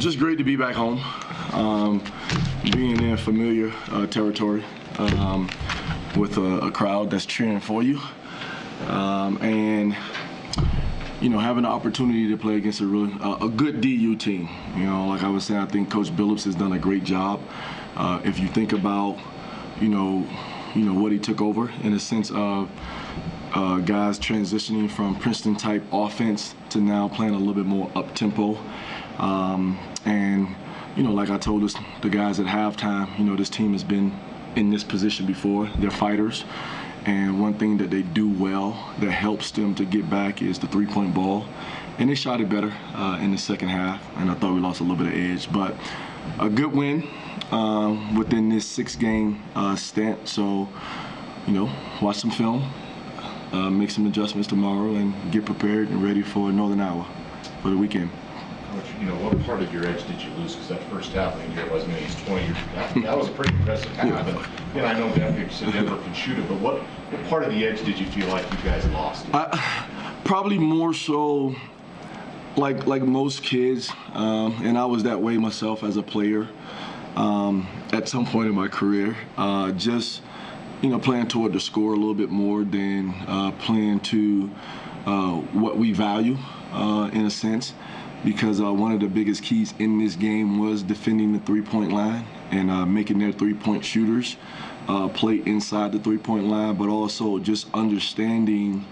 Just great to be back home, being in familiar territory with a crowd that's cheering for you, and having the opportunity to play against a good DU team. Like I was saying, I think Coach Billups has done a great job. If you think about what he took over in the sense of guys transitioning from Princeton-type offense to now playing a little bit more up-tempo. And like I told the guys at halftime, this team has been in this position before. They're fighters. And one thing that they do well that helps them to get back is the three-point ball. And they shot it better in the second half, and I thought we lost a little bit of edge. But a good win within this 6-game stint. So, watch some film, make some adjustments tomorrow, and get prepared and ready for Northern Iowa for the weekend. Coach, what part of your edge did you lose? Because that first half, I think it was maybe 20. That was a pretty impressive half. And I know Denver can shoot it, but what part of the edge did you feel like you guys lost? Probably more so like most kids, and I was that way myself as a player at some point in my career. Just playing toward the score a little bit more than playing to what we value in a sense. Because one of the biggest keys in this game was defending the three-point line and making their three-point shooters play inside the three-point line, but also just understanding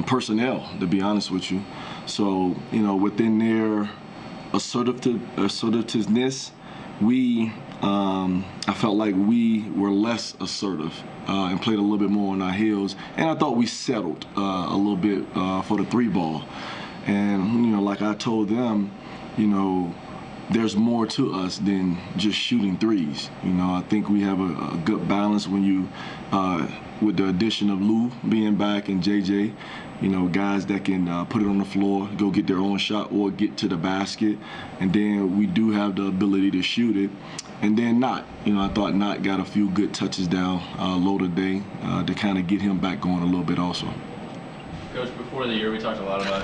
personnel, to be honest with you. So, within their assertiveness, I felt like we were less assertive and played a little bit more on our heels. And I thought we settled a little bit for the three ball. And, like I told them, there's more to us than just shooting threes. I think we have a good balance when you, with the addition of Lou being back and JJ, guys that can put it on the floor, go get their own shot or get to the basket. And then we do have the ability to shoot it. And then Knott, I thought Knott got a few good touches down low today to kind of get him back going a little bit also. Coach, before the year, we talked a lot about,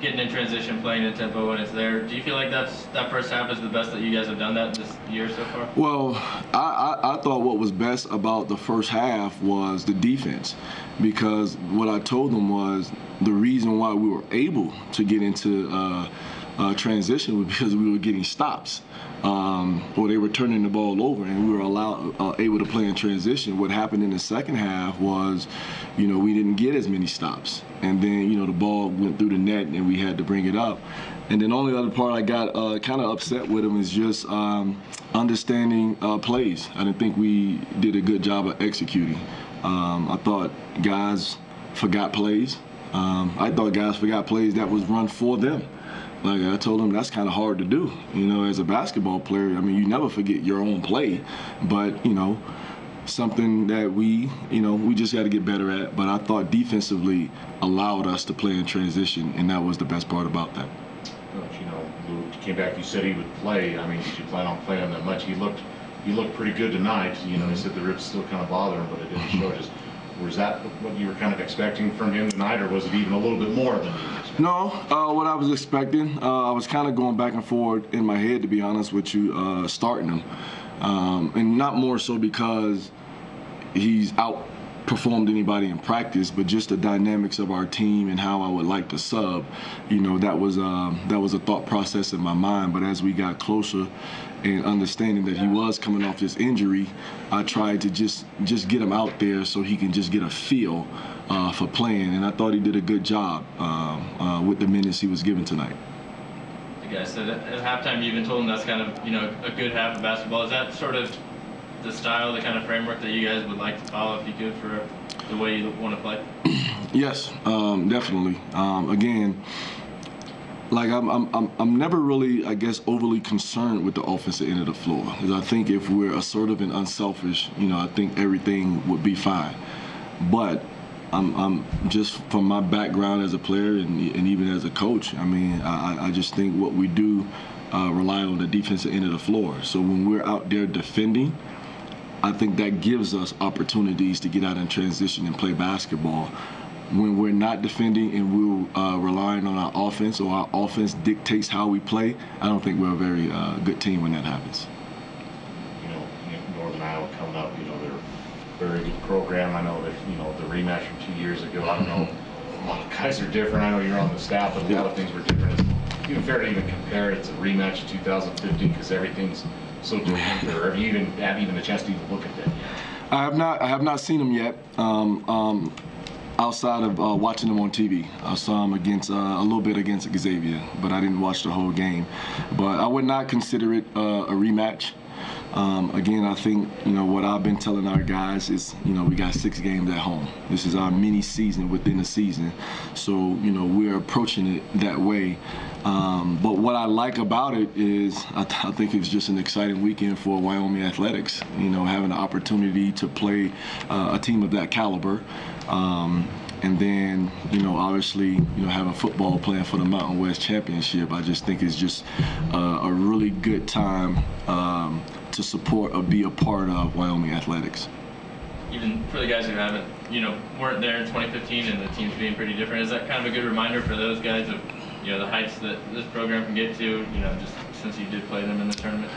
getting in transition, playing in tempo when it's there. Do you feel like that first half is the best that you guys have done that this year so far? Well, I thought what was best about the first half was the defense, because what I told them was the reason why we were able to get into transition was because we were getting stops. Or they were turning the ball over, and we were able to play in transition. What happened in the second half was, we didn't get as many stops. And then, the ball went through the net, and we had to bring it up. And then the only other part I got kind of upset with them is just understanding plays. I didn't think we did a good job of executing. I thought guys forgot plays. I thought guys forgot plays that was run for them. Like I told them, that's kind of hard to do. As a basketball player, you never forget your own play, but something that we just got to get better at. But I thought defensively allowed us to play in transition, and that was the best part about that. Coach, Lou came back. You said he would play. Did you plan on playing him that much? He looked pretty good tonight. He said the ribs still kind of bother him, but it didn't show. Was that what you were kind of expecting from him tonight, or was it even a little bit more than you were expecting? No, what I was expecting, I was kind of going back and forth in my head, to be honest with you, starting him. And not more so because he's outperformed anybody in practice, but just the dynamics of our team and how I would like to sub. That was a thought process in my mind. But as we got closer and understanding that he was coming off this injury, I tried to just get him out there so he can just get a feel for playing. And I thought he did a good job with the minutes he was given tonight. You guys said at halftime you even told him that's kind of a good half of basketball. Is that sort of the style, the kind of framework that you guys would like to follow if you could for the way you want to play? Yes, definitely. Again, like I'm never really, I guess, overly concerned with the offensive end of the floor, because I think if we're assertive and unselfish, I think everything would be fine. But I'm just from my background as a player and even as a coach, I just think what we do rely on the defensive end of the floor. So when we're out there defending, I think that gives us opportunities to get out in transition and play basketball. when we're not defending and we're relying on our offense, or our offense dictates how we play, I don't think we're a very good team when that happens. Northern Iowa coming up, they're a very good program. I know that, the rematch from 2 years ago, I don't know, a lot of guys are different. I know you're on the staff, but a lot of things were different. Is it even fair to even compare it to the rematch of 2015 because everything's so different? Or have you even a chance to even look at that yet? I have not seen them yet. Outside of watching them on TV, I saw them against a little bit against Xavier, but I didn't watch the whole game. But I would not consider it a rematch. Again, I think what I've been telling our guys is we got 6 games at home. This is our mini season within the season, so we're approaching it that way. But what I like about it is I think it's just an exciting weekend for Wyoming athletics. Having the opportunity to play a team of that caliber. And then, obviously, having football playing for the Mountain West Championship, I just think it's just a really good time to support or be a part of Wyoming athletics. Even for the guys who weren't there in 2015 and the teams being pretty different, is that kind of a good reminder for those guys of, the heights that this program can get to, just since you did play them in the tournament?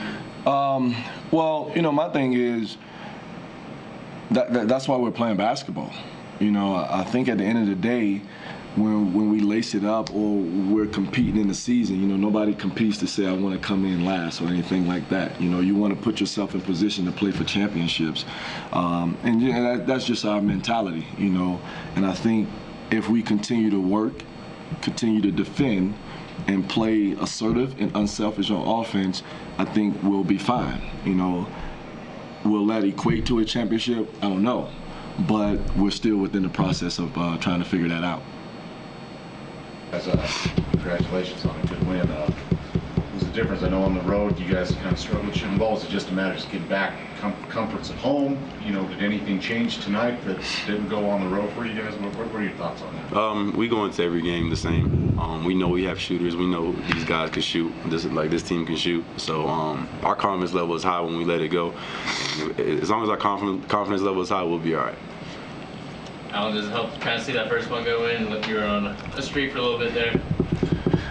Well, my thing is that's why we're playing basketball. I think at the end of the day, when we lace it up or we're competing in the season, nobody competes to say I want to come in last or anything like that. You want to put yourself in position to play for championships, and that's just our mentality. And I think if we continue to work, continue to defend, and play assertive and unselfish on offense, I think we'll be fine. Will that equate to a championship? I don't know. But we're still within the process of trying to figure that out. Congratulations on a good win. There's a difference. I know on the road you guys kind of struggled shooting balls. It's just a matter of just getting back comforts at home. Did anything change tonight that didn't go on the road for you guys? What are your thoughts on that? We go into every game the same. We know we have shooters. We know these guys can shoot. This team can shoot. So our confidence level is high when we let it go. As long as our confidence level is high, we'll be all right. Alan, does it help to kind of see that first one go in? Look, you were on a streak for a little bit there.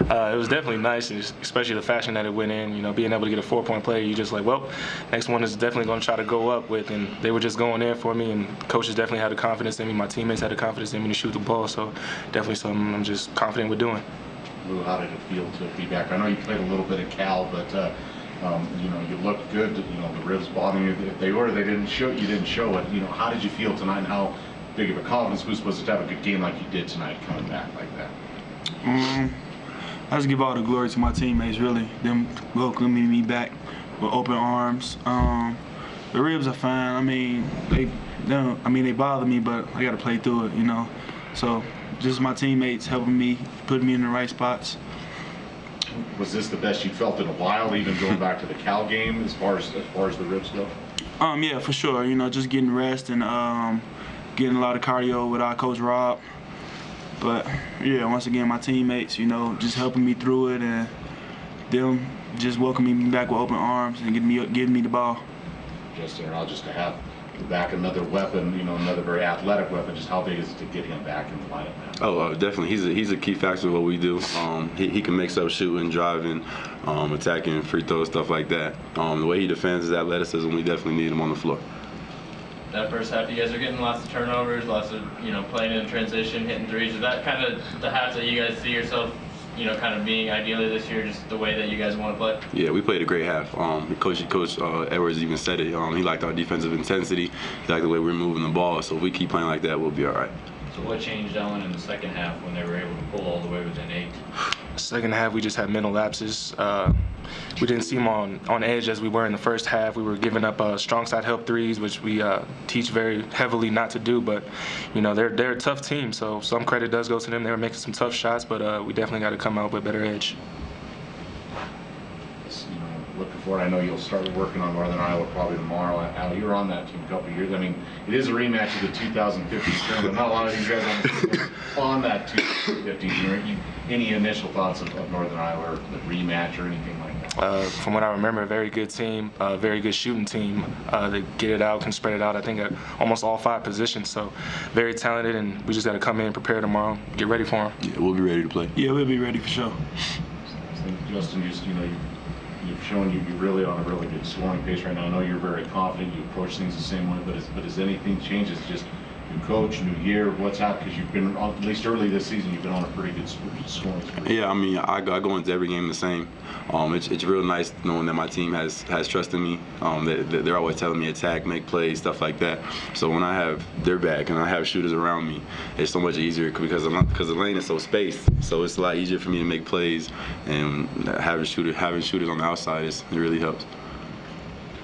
It was definitely nice, especially the fashion that it went in. Being able to get a 4-point play, you just like, well, next one is definitely going to try to go up with, and they were just going in for me. And coaches definitely had the confidence in me. My teammates had the confidence in me to shoot the ball. So definitely something I'm just confident with doing. Lou, how did it feel to be back? I know you played a little bit at Cal, but you looked good. The ribs bothering you. If they were, they didn't show. You didn't show it. How did you feel tonight? And how big of a confidence boost was it to have a good game like you did tonight, coming back like that? I just give all the glory to my teammates, really. Them welcoming me back with open arms. The ribs are fine. They bother me, but I got to play through it, So just my teammates helping me, putting me in the right spots. Was this the best you felt in a while, even going back to the Cal game, as far as the ribs go? Yeah, for sure. Just getting rest and getting a lot of cardio with our coach Rob. But yeah, once again, my teammates, just helping me through it, and them just welcoming me back with open arms and giving me the ball. Just to have back another weapon, another very athletic weapon. Just how big is it to get him back in the lineup now? Oh, definitely. He's a key factor of what we do. He can mix up shooting, driving, attacking, free throws, stuff like that. The way he defends his athleticism, we definitely need him on the floor. That first half, you guys are getting lots of turnovers, lots of playing in transition, hitting threes. Is that kind of the half that you guys see yourself, kind of being ideally this year, just the way that you guys want to play? Yeah, we played a great half. Coach Edwards even said it. He liked our defensive intensity. He liked the way we're moving the ball. So if we keep playing like that, we'll be all right. So what changed, Ellen, in the second half when they were able to pull all the way within 8? Second half, we just had mental lapses. We didn't seem on edge as we were in the first half. We were giving up strong side help threes, which we teach very heavily not to do. But they're a tough team, so some credit does go to them. They were making some tough shots, but we definitely got to come out with better edge. looking forward? I know you'll start working on Northern Iowa probably tomorrow. Al, you were on that team a couple of years. I mean, it is a rematch of the 2015 tournament. Not a lot of these guys on that 2015. Any initial thoughts of Northern Iowa or the rematch or anything like that? From what I remember, a very good team, a very good shooting team. They get it out, can spread it out, I think, at almost all 5 positions. So very talented, and we just got to come in, prepare tomorrow, get ready for them. Yeah, we'll be ready to play. Yeah, we'll be ready for sure. Justin, you've shown you're really on a really good scoring pace right now. I know you're very confident. You approach things the same way, but has anything changed? It's just new coach, new year. What's happened? Because you've been, at least early this season, you've been on a pretty good scoring spree. Yeah, I mean, I go into every game the same. It's real nice knowing that my team has trust in me. They're always telling me attack, make plays, stuff like that. So when I have their back and I have shooters around me, it's so much easier because the lane is so spaced. So it's a lot easier for me to make plays, and having shooters on the outside it really helps.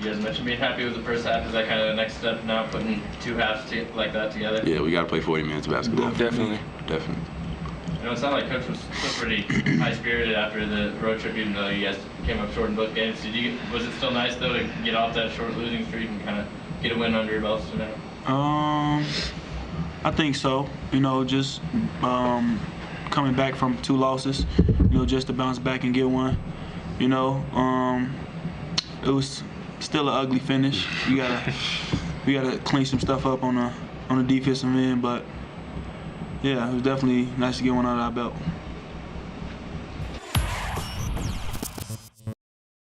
You guys mentioned being happy with the first half. Is that kind of the next step now, putting 2 halves like that together? Yeah, we got to play 40 minutes of basketball. Definitely. You know, it sounded like Coach was still pretty high-spirited after the road trip, even though you guys came up short in both games. Was it still nice, though, to get off that short losing streak and kind of get a win under your belts tonight? I think so. You know, just coming back from 2 losses, you know, just to bounce back and get one. You know, it was still an ugly finish. We gotta clean some stuff up on the defensive end, but yeah, it was definitely nice to get one out of our belt.